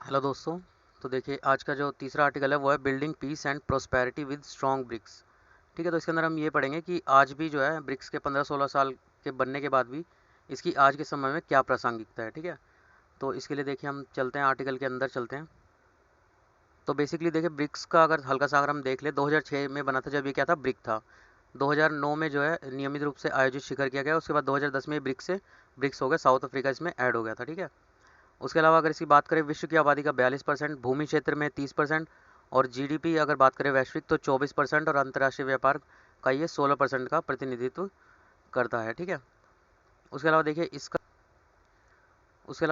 Hello दोस्तों। तो देखिए, आज का जो तीसरा आर्टिकल है वो है building peace and prosperity with strong BRICS. ठीक है, तो इसके अंदर हम ये पढ़ेंगे कि आज भी जो है ब्रिक्स के 15-16 साल के बनने के बाद भी इसकी आज के समय में क्या प्रासंगिकता है। ठीक है, तो इसके लिए देखिए हम चलते हैं, आर्टिकल के अंदर चलते हैं। तो बेसिकली देखिए, ब्रिक्स का हल्का सा अगर हम देख ले, 2006 में बना था जब ये क्या था, ब्रिक था। 2009 में जो है नियमित रूप से आयोजित शिखर किया गया। उसके बाद 2010 में ब्रिक्स से ब्रिक्स हो गया, साउथ अफ्रीका इसमें ऐड हो गया था। ठीक है, उसके अलावा अगर इसकी बात करें, विश्व की आबादी का 42%, भूमि क्षेत्र में 30% और जीडीपी अगर बात करें वैश्विक तो 24% और अंतर्राष्ट्रीय व्यापार का ये 16% का प्रतिनिधित्व करता है। ठीक है, उसके अलावा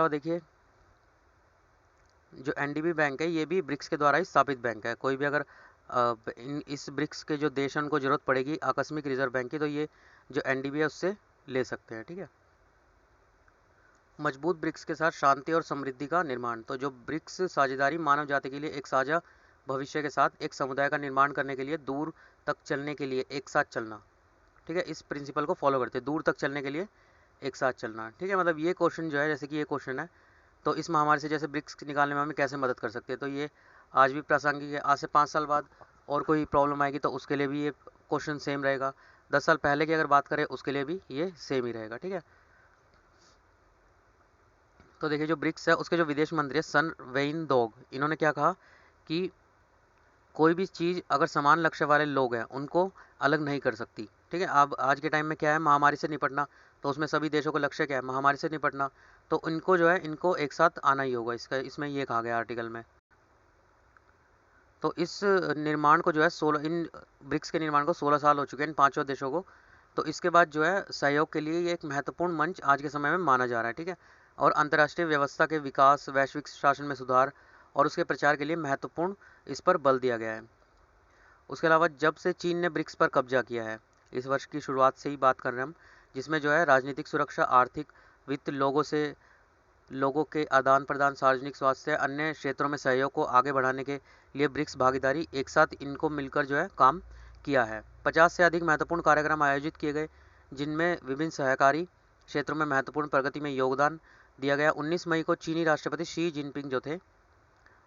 देखिए जो एनडीबी बैंक है ये भी ब्रिक्स के द्वारा ही स्थापित बैंक है। कोई भी अगर इस ब्रिक्स के जो देश हैं उनको जरूरत पड़ेगी आकस्मिक रिजर्व बैंक की, तो ये जो एनडीबी है उससे ले सकते हैं। ठीक है, मजबूत ब्रिक्स के साथ शांति और समृद्धि का निर्माण। तो जो ब्रिक्स साझेदारी मानव जाति के लिए एक साझा भविष्य के साथ एक समुदाय का निर्माण करने के लिए, दूर तक चलने के लिए एक साथ चलना। ठीक है, इस प्रिंसिपल को फॉलो करते हैं, दूर तक चलने के लिए एक साथ चलना। ठीक है, मतलब ये क्वेश्चन जो है, जैसे कि ये क्वेश्चन है, तो इस महामारी से जैसे ब्रिक्स निकालने में हमें कैसे मदद कर सकती है, तो ये आज भी प्रासंगिक है। आज से 5 साल बाद और कोई प्रॉब्लम आएगी तो उसके लिए भी ये क्वेश्चन सेम रहेगा। 10 साल पहले की अगर बात करें उसके लिए भी ये सेम ही रहेगा। ठीक है, तो देखिए जो ब्रिक्स है उसके जो विदेश मंत्री है सन वेइनदोग, इन्होंने क्या कहा कि कोई भी चीज़ अगर समान लक्ष्य वाले लोग हैं उनको अलग नहीं कर सकती। ठीक है, अब आज के टाइम में क्या है, महामारी से निपटना, तो उसमें सभी देशों को लक्ष्य क्या है, महामारी से निपटना। तो इनको जो है इनको एक साथ आना ही होगा, इसका इसमें ये कहा गया आर्टिकल में। तो इस निर्माण को जो है 16 इन ब्रिक्स के निर्माण को 16 साल हो चुके हैं इन पांचों देशों को। तो इसके बाद जो है सहयोग के लिए ये एक महत्वपूर्ण मंच आज के समय में माना जा रहा है। ठीक है, और अंतर्राष्ट्रीय व्यवस्था के विकास, वैश्विक शासन में सुधार और उसके प्रचार के लिए महत्वपूर्ण इस पर बल दिया गया है। उसके अलावा जब से चीन ने ब्रिक्स पर कब्जा किया है, इस वर्ष की शुरुआत से ही बात कर रहे हैं हम, जिसमें जो है राजनीतिक सुरक्षा, आर्थिक, वित्त, लोगों के आदान प्रदान, सार्वजनिक स्वास्थ्य, अन्य क्षेत्रों में सहयोग को आगे बढ़ाने के लिए ब्रिक्स भागीदारी एक साथ इनको मिलकर जो है काम किया है। 50 से अधिक महत्वपूर्ण कार्यक्रम आयोजित किए गए, जिनमें विभिन्न सहकारी क्षेत्रों में महत्वपूर्ण प्रगति में योगदान दिया गया। 19 मई को चीनी राष्ट्रपति शी जिनपिंग जो थे,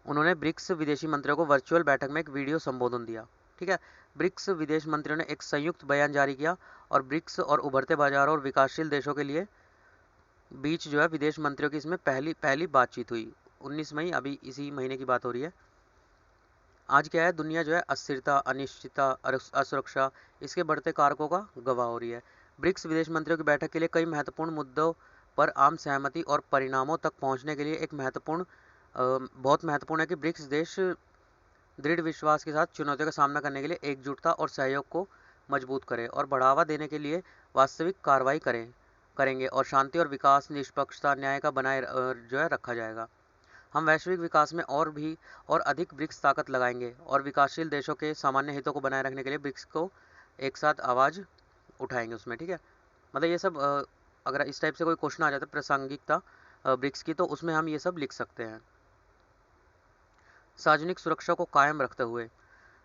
उन्होंने ब्रिक्स विदेशी मंत्रियों को वर्चुअल बैठक में एक वीडियो संबोधन दिया। ठीक है, ब्रिक्स विदेश मंत्रियों ने एक संयुक्त बयान जारी किया और ब्रिक्स और उभरते बाजारों और विकासशील देशों के लिए बीच जो है विदेश मंत्रियों की इसमें पहली पहली बातचीत हुई। 19 मई, अभी इसी महीने की बात हो रही है। आज क्या है, दुनिया जो है अस्थिरता, अनिश्चितता, असुरक्षा, इसके बढ़ते कारकों का गवाह हो रही है। ब्रिक्स विदेश मंत्रियों की बैठक के लिए कई महत्वपूर्ण मुद्दों पर आम सहमति और परिणामों तक पहुंचने के लिए बहुत महत्वपूर्ण है कि ब्रिक्स देश दृढ़ विश्वास के साथ चुनौतियों का सामना करने के लिए एकजुटता और सहयोग को मजबूत करें और बढ़ावा देने के लिए वास्तविक कार्रवाई करेंगे और शांति और विकास, निष्पक्षता, न्याय का बनाए जो है रखा जाएगा। हम वैश्विक विकास में और अधिक ब्रिक्स ताकत लगाएंगे और विकासशील देशों के सामान्य हितों को बनाए रखने के लिए ब्रिक्स को एक साथ आवाज़ उठाएंगे उसमें। ठीक है, मतलब ये सब अगर इस टाइप से कोई क्वेश्चन आ जाता है प्रासंगिकता ब्रिक्स की, तो उसमें हम ये सब लिख सकते हैं। सार्वजनिक सुरक्षा को कायम रखते हुए,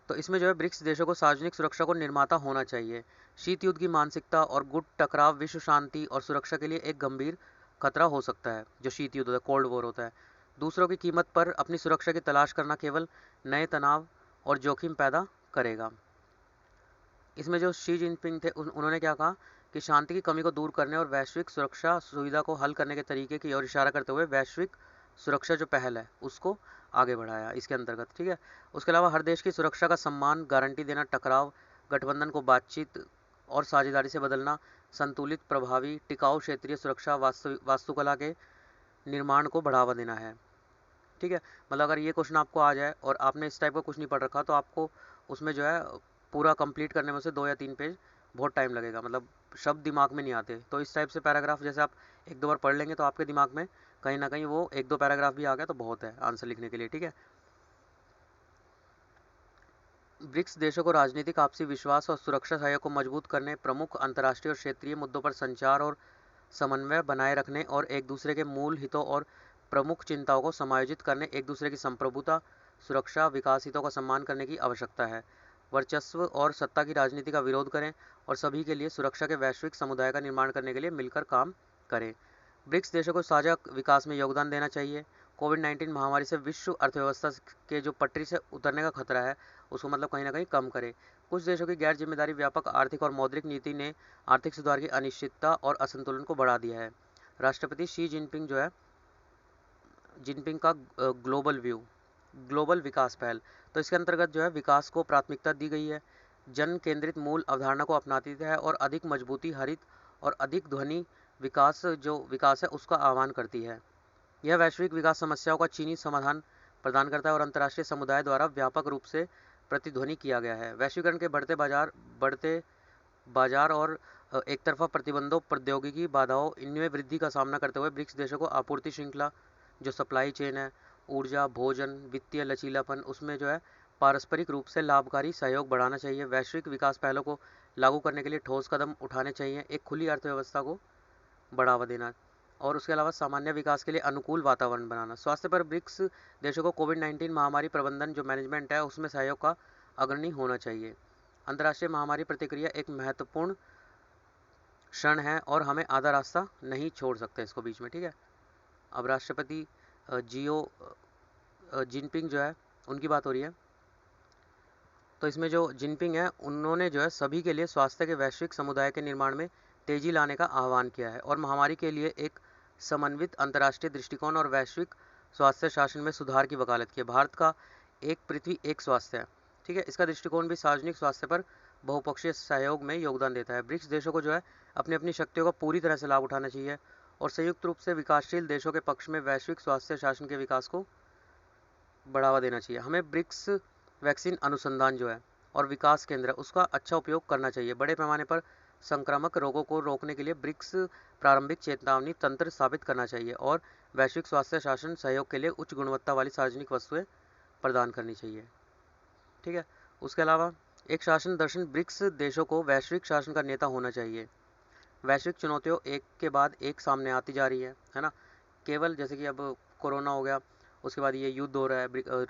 तो इसमें जो है ब्रिक्स देशों को सार्वजनिक सुरक्षा को निर्माता होना चाहिए। शीत युद्ध की मानसिकता और गुट टकराव विश्व शांति और सुरक्षा के लिए एक गंभीर खतरा हो सकता है। जो शीत युद्ध होता है, कोल्ड वॉर होता है, दूसरों की कीमत पर अपनी सुरक्षा की तलाश करना केवल नए तनाव और जोखिम पैदा करेगा। इसमें जो शी जिनपिंग थे उन्होंने क्या कहा कि शांति की कमी को दूर करने और वैश्विक सुरक्षा सुविधा को हल करने के तरीके की ओर इशारा करते हुए वैश्विक सुरक्षा जो पहल है उसको आगे बढ़ाया इसके अंतर्गत। ठीक है, उसके अलावा हर देश की सुरक्षा का सम्मान, गारंटी देना, टकराव गठबंधन को बातचीत और साझेदारी से बदलना, संतुलित, प्रभावी, टिकाऊ क्षेत्रीय सुरक्षा वास्तुकला के निर्माण को बढ़ावा देना है। ठीक है, मतलब अगर ये क्वेश्चन आपको आ जाए और आपने इस टाइप का कुछ नहीं पढ़ रखा, तो आपको उसमें जो है पूरा कंप्लीट करने में से 2 या 3 पेज बहुत टाइम लगेगा, मतलब शब्द दिमाग में नहीं आते। तो इस टाइप से पैराग्राफ जैसे आप 1-2 बार पढ़ लेंगे तो आपके दिमाग में कहीं ना कहीं वो 1-2 पैराग्राफ भी आ गया तो बहुत है आंसर लिखने के लिए। ठीक है, ब्रिक्स देशों को राजनीतिक आपसी विश्वास और सुरक्षा सहयोग को मजबूत करने, प्रमुख अंतर्राष्ट्रीय और क्षेत्रीय मुद्दों पर संचार और समन्वय बनाए रखने और एक दूसरे के मूल हितों और प्रमुख चिंताओं को समायोजित करने, एक दूसरे की संप्रभुता, सुरक्षा, विकास हितों का सम्मान करने की आवश्यकता है। वर्चस्व और सत्ता की राजनीति का विरोध करें और सभी के लिए सुरक्षा के वैश्विक समुदाय का निर्माण करने के लिए मिलकर काम करें। ब्रिक्स देशों को साझा विकास में योगदान देना चाहिए, कोविड-19 महामारी से विश्व अर्थव्यवस्था के जो पटरी से उतरने का खतरा है उसको मतलब कहीं ना कहीं कम करे। कुछ देशों की गैर जिम्मेदारी व्यापक आर्थिक और मौद्रिक नीति ने आर्थिक सुधार की अनिश्चितता और असंतुलन को बढ़ा दिया है। राष्ट्रपति शी जिनपिंग जो है जिनपिंग का ग्लोबल विकास पहल, तो इसके अंतर्गत जो है विकास को प्राथमिकता दी गई है, जन केंद्रित मूल अवधारणा को अपनाती है और अधिक मजबूती हरित और अधिक ध्वनि विकास है उसका आह्वान करती है। यह वैश्विक विकास समस्याओं का चीनी समाधान प्रदान करता है और अंतर्राष्ट्रीय समुदाय द्वारा व्यापक रूप से प्रतिध्वनि किया गया है। वैश्वीकरण के बढ़ते बाजार और एक तरफा प्रतिबंधों, प्रौद्योगिकी बाधाओं, इनमें वृद्धि का सामना करते हुए ब्रिक्स देशों को आपूर्ति श्रृंखला जो सप्लाई चेन है, ऊर्जा, भोजन, वित्तीय लचीलापन, उसमें जो है पारस्परिक रूप से लाभकारी सहयोग बढ़ाना चाहिए। वैश्विक विकास पहलों को लागू करने के लिए ठोस कदम उठाने चाहिए। एक खुली अर्थव्यवस्था को बढ़ावा देना और उसके अलावा सामान्य विकास के लिए अनुकूल वातावरण बनाना। स्वास्थ्य पर ब्रिक्स देशों को कोविड-19 महामारी प्रबंधन जो मैनेजमेंट है उसमें सहयोग का अग्रणी होना चाहिए। अंतर्राष्ट्रीय महामारी प्रतिक्रिया एक महत्वपूर्ण क्षण है और हमें आधा रास्ता नहीं छोड़ सकते इसको बीच में, ठीक है। अब राष्ट्रपति जिनपिंग जो है उनकी बात हो रही है, तो इसमें जो जिनपिंग है उन्होंने जो है सभी के लिए स्वास्थ्य के वैश्विक समुदाय के निर्माण में तेजी लाने का आह्वान किया है और महामारी के लिए एक समन्वित अंतर्राष्ट्रीय दृष्टिकोण और वैश्विक स्वास्थ्य शासन में सुधार की वकालत की है। भारत का एक पृथ्वी एक स्वास्थ्य है, ठीक है, इसका दृष्टिकोण भी सार्वजनिक स्वास्थ्य पर बहुपक्षीय सहयोग में योगदान देता है। ब्रिक्स देशों को जो है अपनी अपनी शक्तियों का पूरी तरह से लाभ उठाना चाहिए और संयुक्त रूप से विकासशील देशों के पक्ष में वैश्विक स्वास्थ्य शासन के विकास को बढ़ावा देना चाहिए। हमें ब्रिक्स वैक्सीन अनुसंधान जो है और विकास केंद्र उसका अच्छा उपयोग करना चाहिए। बड़े पैमाने पर संक्रामक रोगों को रोकने के लिए ब्रिक्स प्रारंभिक चेतावनी तंत्र स्थापित करना चाहिए और वैश्विक स्वास्थ्य शासन सहयोग के लिए उच्च गुणवत्ता वाली सार्वजनिक वस्तुएं प्रदान करनी चाहिए, ठीक है। उसके अलावा एक शासन दर्शन ब्रिक्स देशों को वैश्विक शासन का नेता होना चाहिए। वैश्विक चुनौतियों एक के बाद एक सामने आती जा रही है ना। केवल जैसे कि अब कोरोना हो गया, उसके बाद ये युद्ध हो रहा है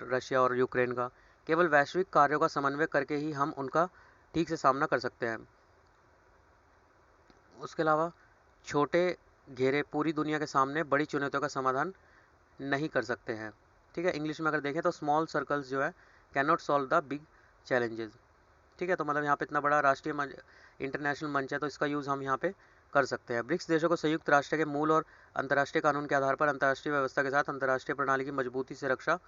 रशिया और यूक्रेन का, केवल वैश्विक कार्यों का समन्वय करके ही हम उनका ठीक से सामना कर सकते हैं। उसके अलावा छोटे घेरे पूरी दुनिया के सामने बड़ी चुनौतियों का समाधान नहीं कर सकते हैं, ठीक है। इंग्लिश में अगर देखें तो स्मॉल सर्कल्स जो है can not solve the big challenges, ठीक है। तो मतलब यहाँ पे इतना बड़ा राष्ट्रीय इंटरनेशनल मंच है तो इसका यूज़ हम यहाँ पे कर सकते हैं। ब्रिक्स देशों को संयुक्त राष्ट्र के मूल और अंतर्राष्ट्रीय कानून के आधार पर अंतर्राष्ट्रीय व्यवस्था के साथ अंतर्राष्ट्रीय प्रणाली की मजबूती से रक्षा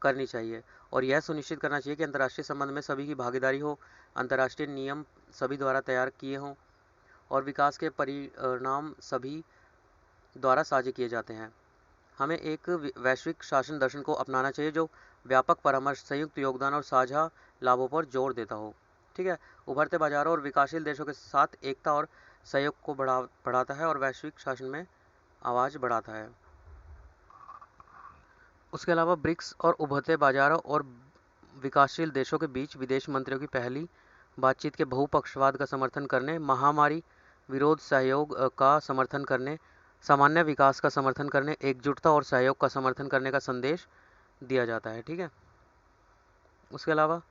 करनी चाहिए और यह सुनिश्चित करना चाहिए कि अंतर्राष्ट्रीय संबंध में सभी की भागीदारी हो, अंतर्राष्ट्रीय नियम सभी द्वारा तैयार किए हों और विकास के परिणाम सभी द्वारा साझे किए जाते हैं। हमें एक वैश्विक शासन दर्शन को अपनाना चाहिए जो व्यापक परामर्श, संयुक्त योगदान और साझा लाभों पर जोर देता हो, ठीक है। उभरते बाजारों और विकासशील देशों के साथ एकता और सहयोग को बढ़ाता है और वैश्विक शासन में आवाज़ बढ़ाता है। उसके अलावा ब्रिक्स और उभरते बाजारों और विकासशील देशों के बीच विदेश मंत्रियों की पहली बातचीत के बहुपक्षवाद का समर्थन करने, महामारी विरोध सहयोग का समर्थन करने, सामान्य विकास का समर्थन करने, एकजुटता और सहयोग का समर्थन करने का संदेश दिया जाता है, ठीक है। उसके अलावा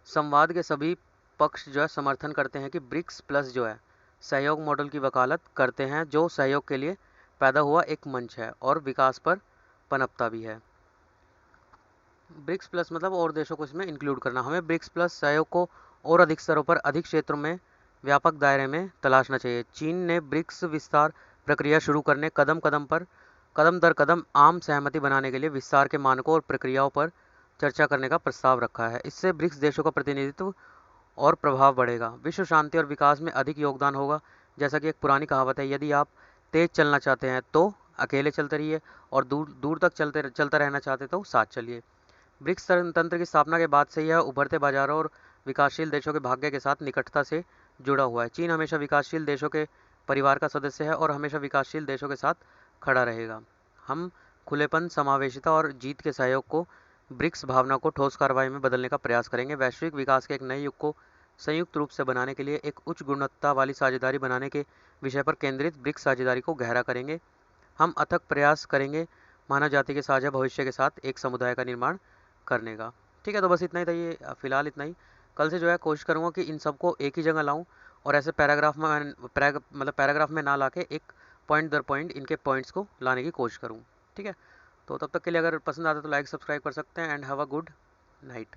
संवाद के सभी पक्ष जो है समर्थन करते हैं कि ब्रिक्स प्लस जो है सहयोग मॉडल की वकालत करते हैं जो सहयोग के लिए पैदा हुआ एक मंच है और विकास पर पनपता भी है। ब्रिक्स प्लस मतलब और देशों को इसमें इंक्लूड करना। हमें ब्रिक्स प्लस सहयोग को और अधिक स्तरों पर, अधिक क्षेत्रों में, व्यापक दायरे में तलाशना चाहिए। चीन ने ब्रिक्स विस्तार प्रक्रिया शुरू करने, कदम दर कदम आम सहमति बनाने के लिए विस्तार के मानकों और प्रक्रियाओं पर चर्चा करने का प्रस्ताव रखा है। इससे ब्रिक्स देशों का प्रतिनिधित्व और प्रभाव बढ़ेगा, विश्व शांति और विकास में अधिक योगदान होगा। जैसा कि एक पुरानी कहावत है, यदि आप तेज चलना चाहते हैं तो अकेले चलते रहिए और दूर तक चलता रहना चाहते तो साथ चलिए। ब्रिक्स तंत्र की स्थापना के बाद से यह उभरते बाजारों और विकासशील देशों के भाग्य के साथ निकटता से जुड़ा हुआ है। चीन हमेशा विकासशील देशों के परिवार का सदस्य है और हमेशा विकासशील देशों के साथ खड़ा रहेगा। हम खुलेपन, समावेशिता और जीत के सहयोग को ब्रिक्स भावना को ठोस कार्रवाई में बदलने का प्रयास करेंगे। वैश्विक विकास के एक नए युग को संयुक्त रूप से बनाने के लिए एक उच्च गुणवत्ता वाली साझेदारी बनाने के विषय पर केंद्रित ब्रिक्स साझेदारी को गहरा करेंगे। हम अथक प्रयास करेंगे मानव जाति के साझा भविष्य के साथ एक समुदाय का निर्माण करने का, ठीक है। तो बस इतना ही था, ये फिलहाल इतना ही। कल से जो है कोशिश करूँगा कि इन सबको एक ही जगह लाऊं और ऐसे पैराग्राफ में ना लाके एक पॉइंट दर पॉइंट इनके पॉइंट्स को लाने की कोशिश करूँ, ठीक है। तो तब तक के लिए अगर पसंद आता है तो लाइक सब्सक्राइब कर सकते हैं, and have a good night.